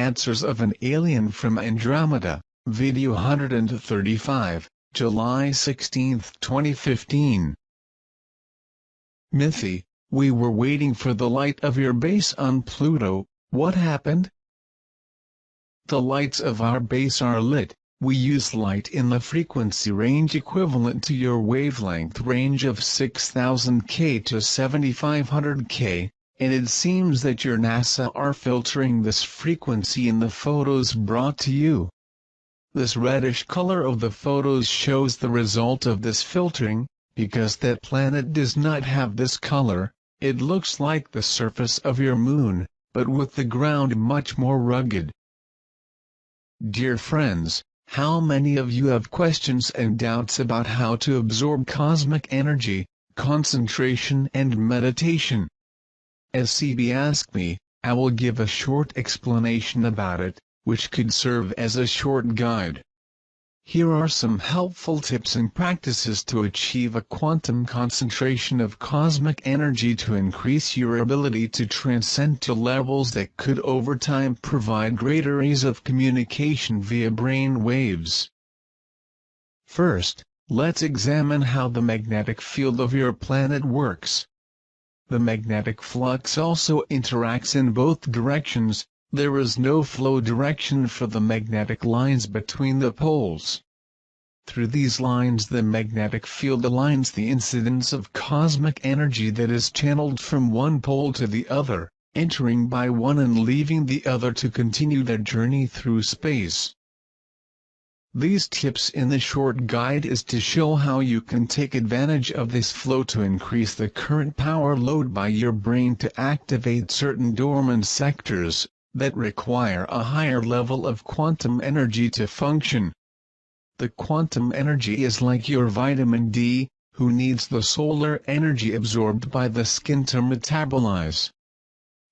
Answers of an Alien from Andromeda, Video 135, July 16, 2015. Mithy, we were waiting for the light of your base on Pluto. What happened? The lights of our base are lit. We use light in the frequency range equivalent to your wavelength range of 6000 K to 7500 K, and it seems that your NASA are filtering this frequency in the photos brought to you. This reddish color of the photos shows the result of this filtering. Because that planet does not have this color, it looks like the surface of your moon, but with the ground much more rugged. Dear friends, how many of you have questions and doubts about how to absorb cosmic energy, concentration and meditation? As CB asked me, I will give a short explanation about it, which could serve as a short guide. Here are some helpful tips and practices to achieve a quantum concentration of cosmic energy to increase your ability to transcend to levels that could over time provide greater ease of communication via brain waves. First, let's examine how the magnetic field of your planet works. The magnetic flux also interacts in both directions. There is no flow direction for the magnetic lines between the poles. Through these lines the magnetic field aligns the incidence of cosmic energy that is channeled from one pole to the other, entering by one and leaving the other to continue their journey through space. These tips in the short guide is to show how you can take advantage of this flow to increase the current power load by your brain to activate certain dormant sectors that require a higher level of quantum energy to function. The quantum energy is like your vitamin D, who needs the solar energy absorbed by the skin to metabolize.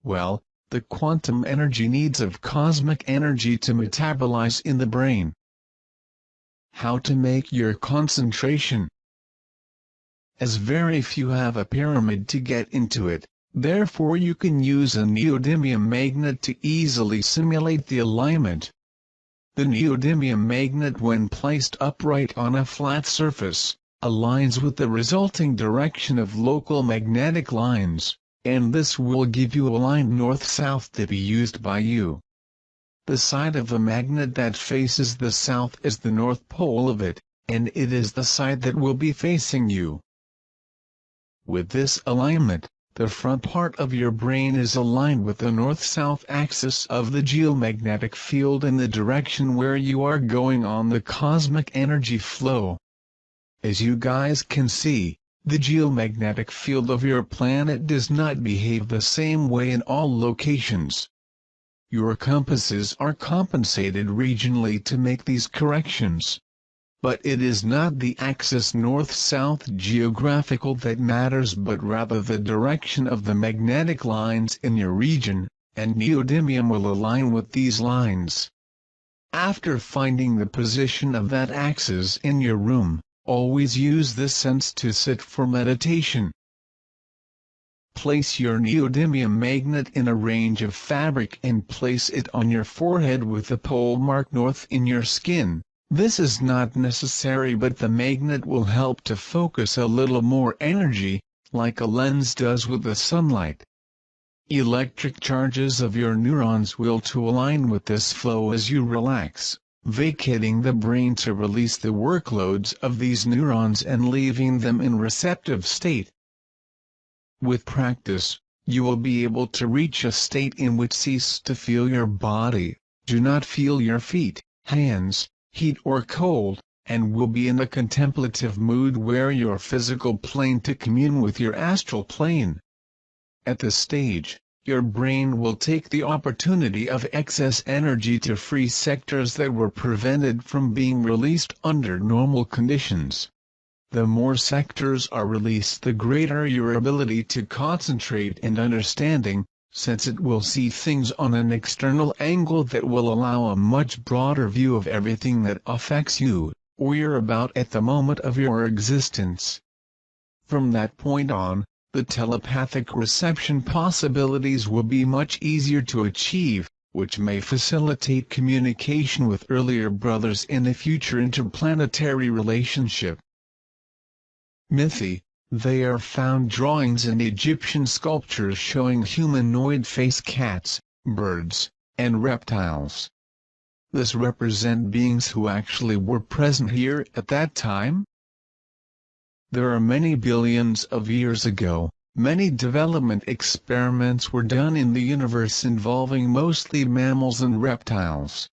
Well, the quantum energy needs of cosmic energy to metabolize in the brain. How to make your concentration? As very few have a pyramid to get into it, therefore you can use a neodymium magnet to easily simulate the alignment. The neodymium magnet, when placed upright on a flat surface, aligns with the resulting direction of local magnetic lines, and this will give you a line north-south to be used by you. The side of a magnet that faces the south is the north pole of it, and it is the side that will be facing you. With this alignment, the front part of your brain is aligned with the north-south axis of the geomagnetic field in the direction where you are going on the cosmic energy flow. As you guys can see, the geomagnetic field of your planet does not behave the same way in all locations. Your compasses are compensated regionally to make these corrections. But it is not the axis north-south geographical that matters, but rather the direction of the magnetic lines in your region, and neodymium will align with these lines. After finding the position of that axis in your room, always use this sense to sit for meditation. Place your neodymium magnet in a range of fabric and place it on your forehead with the pole marked north in your skin. This is not necessary, but the magnet will help to focus a little more energy, like a lens does with the sunlight. Electric charges of your neurons will to align with this flow as you relax, vacating the brain to release the workloads of these neurons and leaving them in receptive state. With practice, you will be able to reach a state in which cease to feel your body, do not feel your feet, hands, heat or cold, and will be in a contemplative mood where your physical plane to commune with your astral plane. At this stage, your brain will take the opportunity of excess energy to free sectors that were prevented from being released under normal conditions. The more sectors are released, the greater your ability to concentrate and understanding, since it will see things on an external angle that will allow a much broader view of everything that affects you, or you're about at the moment of your existence. From that point on, the telepathic reception possibilities will be much easier to achieve, which may facilitate communication with earlier brothers in a future interplanetary relationship. Mythi. They are found drawings in Egyptian sculptures showing humanoid face cats, birds, and reptiles. This represent beings who actually were present here at that time. There are many billions of years ago, many development experiments were done in the universe involving mostly mammals and reptiles.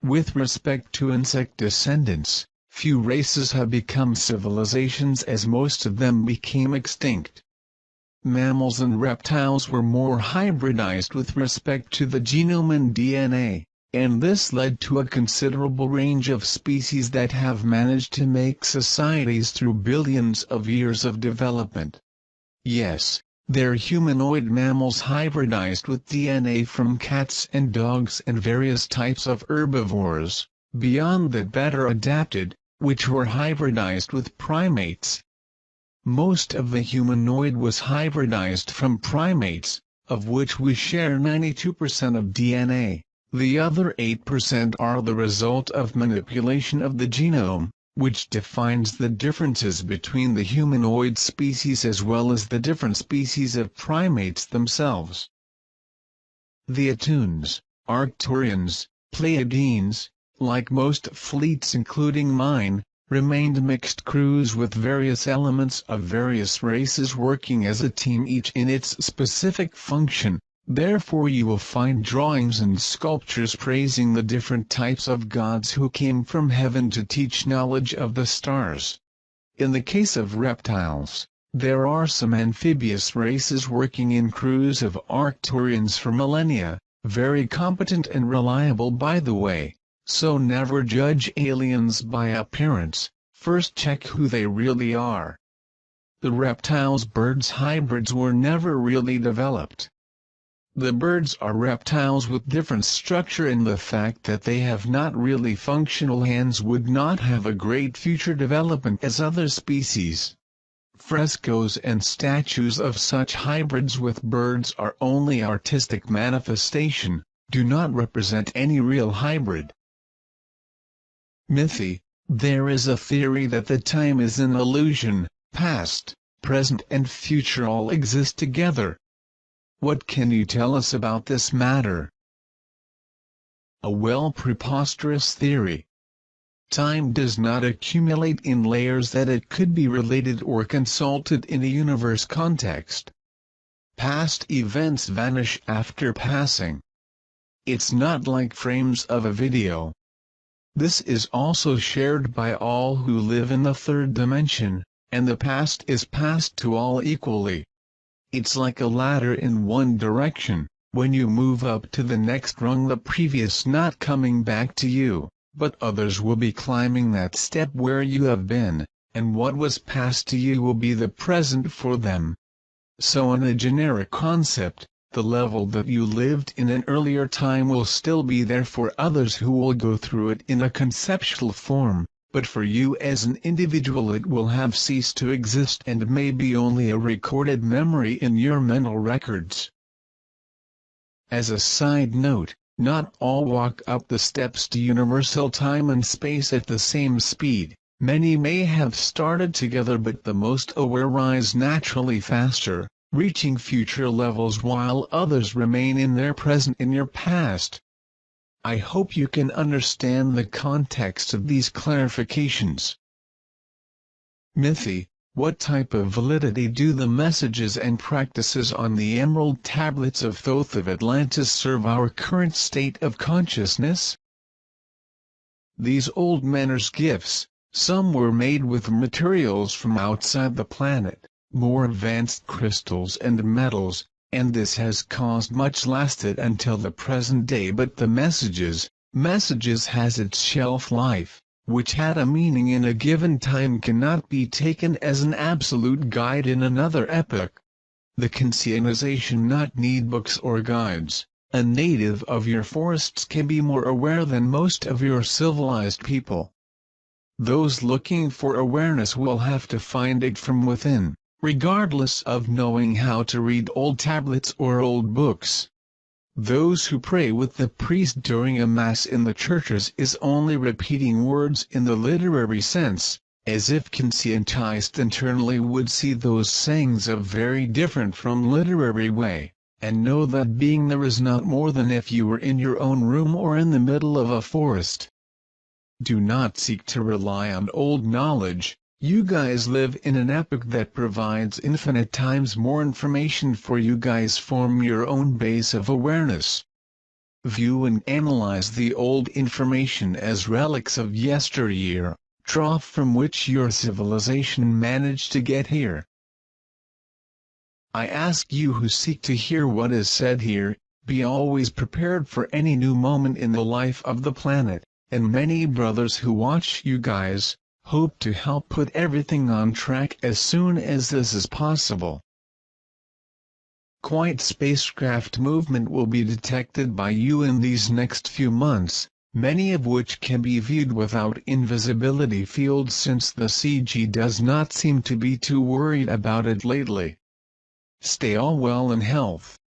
With respect to insect descendants, few races have become civilizations as most of them became extinct. Mammals and reptiles were more hybridized with respect to the genome and DNA, and this led to a considerable range of species that have managed to make societies through billions of years of development. Yes, they're humanoid mammals hybridized with DNA from cats and dogs and various types of herbivores, beyond that better adapted, which were hybridized with primates. Most of the humanoid was hybridized from primates, of which we share 92% of DNA. The other 8% are the result of manipulation of the genome, which defines the differences between the humanoid species as well as the different species of primates themselves. The Atuns, Arcturians, Pleiadians, like most fleets including mine, remained mixed crews with various elements of various races working as a team each in its specific function. Therefore you will find drawings and sculptures praising the different types of gods who came from heaven to teach knowledge of the stars. In the case of reptiles, there are some amphibious races working in crews of Arcturians for millennia, very competent and reliable by the way, so never judge aliens by appearance, first check who they really are. The reptiles-birds hybrids were never really developed. The birds are reptiles with different structure, and the fact that they have not really functional hands would not have a great future development as other species. Frescoes and statues of such hybrids with birds are only artistic manifestation, do not represent any real hybrid. Mythi. There is a theory that the time is an illusion, past, present and future all exist together. What can you tell us about this matter? A preposterous theory. Time does not accumulate in layers that it could be related or consulted in a universe context. Past events vanish after passing. It's not like frames of a video. This is also shared by all who live in the third dimension, and the past is passed to all equally. It's like a ladder in one direction. When you move up to the next rung, the previous not coming back to you, but others will be climbing that step where you have been, and what was passed to you will be the present for them. So in a generic concept, the level that you lived in an earlier time will still be there for others who will go through it in a conceptual form, but for you as an individual it will have ceased to exist and may be only a recorded memory in your mental records. As a side note, not all walk up the steps to universal time and space at the same speed. Many may have started together, but the most aware rise naturally faster, reaching future levels, while others remain in their present in your past. I hope you can understand the context of these clarifications. Mythi. What type of validity do the messages and practices on the emerald tablets of Thoth of Atlantis serve our current state of consciousness? These old manners gifts, some were made with materials from outside the planet, more advanced crystals and metals, and this has caused much lasted until the present day, but the messages has its shelf life, which had a meaning in a given time, cannot be taken as an absolute guide in another epoch. The conscientization not need books or guides. A native of your forests can be more aware than most of your civilized people. Those looking for awareness will have to find it from within, regardless of knowing how to read old tablets or old books. Those who pray with the priest during a mass in the churches is only repeating words in the literary sense, as if conscientized internally would see those sayings a very different from literary way, and know that being there is not more than if you were in your own room or in the middle of a forest. Do not seek to rely on old knowledge. You guys live in an epoch that provides infinite times more information for you guys. Form your own base of awareness. View and analyze the old information as relics of yesteryear, trough from which your civilization managed to get here. I ask you who seek to hear what is said here, be always prepared for any new moment in the life of the planet, and many brothers who watch you guys hope to help put everything on track as soon as this is possible. Quiet spacecraft movement will be detected by you in these next few months, many of which can be viewed without invisibility fields since the CG does not seem to be too worried about it lately. Stay all well in health.